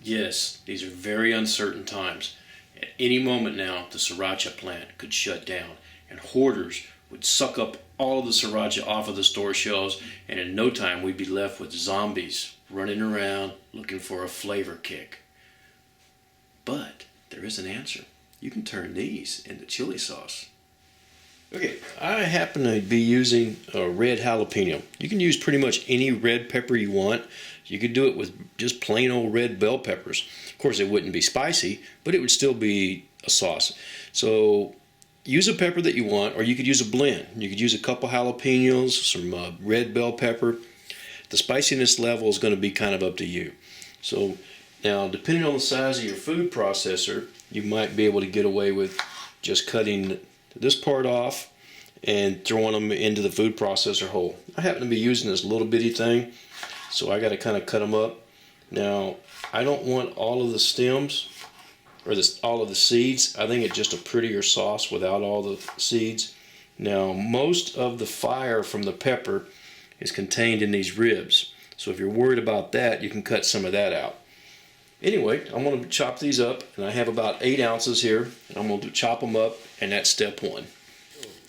Yes, these are very uncertain times. At any moment now, the sriracha plant could shut down, and hoarders would suck up all of the sriracha off of the store shelves, and in no time we'd be left with zombies running around looking for a flavor kick. But there is an answer. You can turn these into chili sauce. Okay, I happen to be using a red jalapeno. You can use pretty much any red pepper you want. You could do it with just plain old red bell peppers. Of course, it wouldn't be spicy, but it would still be a sauce. So use a pepper that you want, or you could use a blend. You could use a couple jalapenos, some red bell pepper. The spiciness level is going to be kind of up to you. So now, depending on the size of your food processor, you might be able to get away with just cutting this part off and throwing them into the food processor whole. I happen to be using this little bitty thing, so I got to kind of cut them up. Now, I don't want all of the stems or all of the seeds. I think it's just a prettier sauce without all the seeds. Now, most of the fire from the pepper is contained in these ribs, so if you're worried about that, you can cut some of that out. Anyway, I'm going to chop these up, and I have about 8 ounces here, and I'm going to chop them up, and that's step one.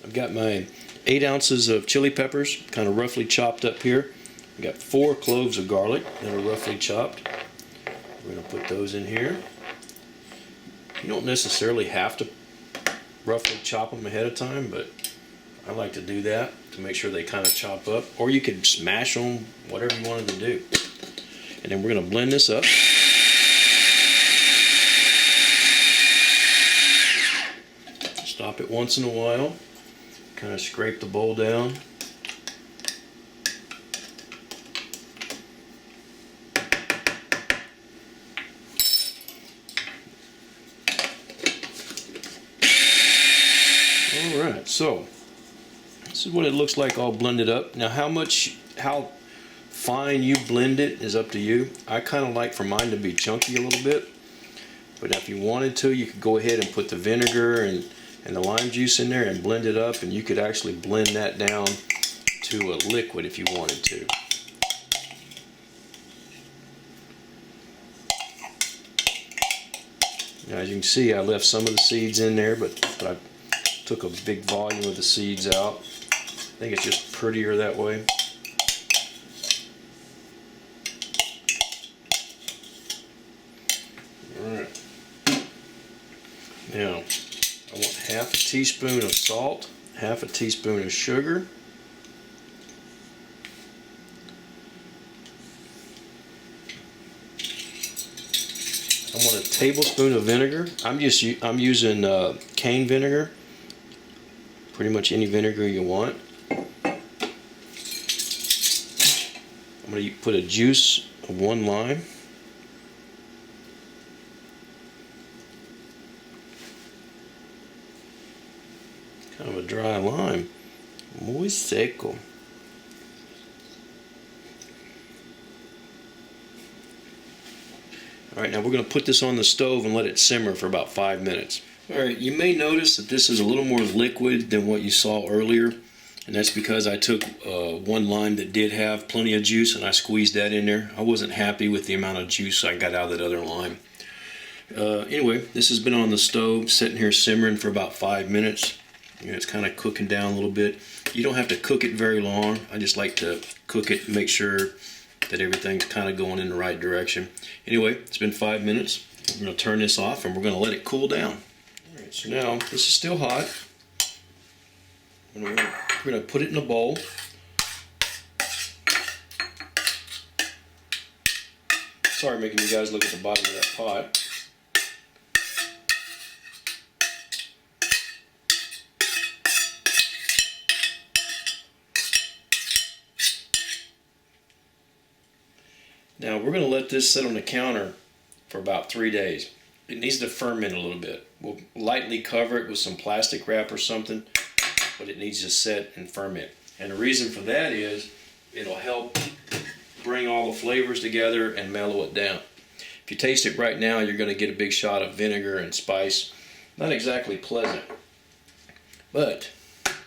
I've got my 8 ounces of chili peppers, kind of roughly chopped up here. I've got 4 cloves of garlic that are roughly chopped. We're going to put those in here. You don't necessarily have to roughly chop them ahead of time, but I like to do that to make sure they kind of chop up. Or you could smash them, whatever you wanted to do. And then we're going to blend this up. Stop it once in a while, kind of scrape the bowl down. Alright, so this is what it looks like all blended up. Now how fine you blend it is up to you. I kind of like for mine to be chunky a little bit, but if you wanted to, you could go ahead and put the vinegar and the lime juice in there and blend it up, and you could actually blend that down to a liquid if you wanted to. Now, as you can see, I left some of the seeds in there, but I took a big volume of the seeds out. I think it's just prettier that way. Alright. Now, I want half a teaspoon of salt, half a teaspoon of sugar, I want a tablespoon of vinegar. I'm using cane vinegar, pretty much any vinegar you want. I'm going to put a juice of 1 lime. Kind of a dry lime. Muy seco. Alright, now we're going to put this on the stove and let it simmer for about 5 minutes. Alright, you may notice that this is a little more liquid than what you saw earlier, and that's because I took 1 lime that did have plenty of juice and I squeezed that in there. I wasn't happy with the amount of juice I got out of that other lime. Anyway, this has been on the stove, sitting here simmering for about 5 minutes. You know, it's kind of cooking down a little bit. You don't have to cook it very long. I just like to cook it and make sure that everything's kind of going in the right direction. Anyway, it's been 5 minutes. We're going to turn this off and we're going to let it cool down. All right, so now this is still hot. And we're going to put it in a bowl. Sorry making you guys look at the bottom of that pot. Now we're going to let this sit on the counter for about 3 days. It needs to ferment a little bit. We'll lightly cover it with some plastic wrap or something, but it needs to set and ferment. And the reason for that is it'll help bring all the flavors together and mellow it down. If you taste it right now, you're going to get a big shot of vinegar and spice. Not exactly pleasant. But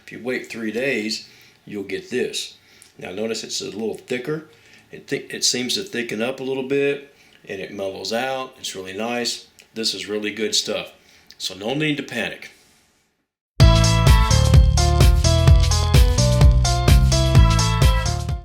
if you wait 3 days, you'll get this. Now notice it's a little thicker. It seems to thicken up a little bit, and it mellows out. It's really nice. This is really good stuff. So no need to panic.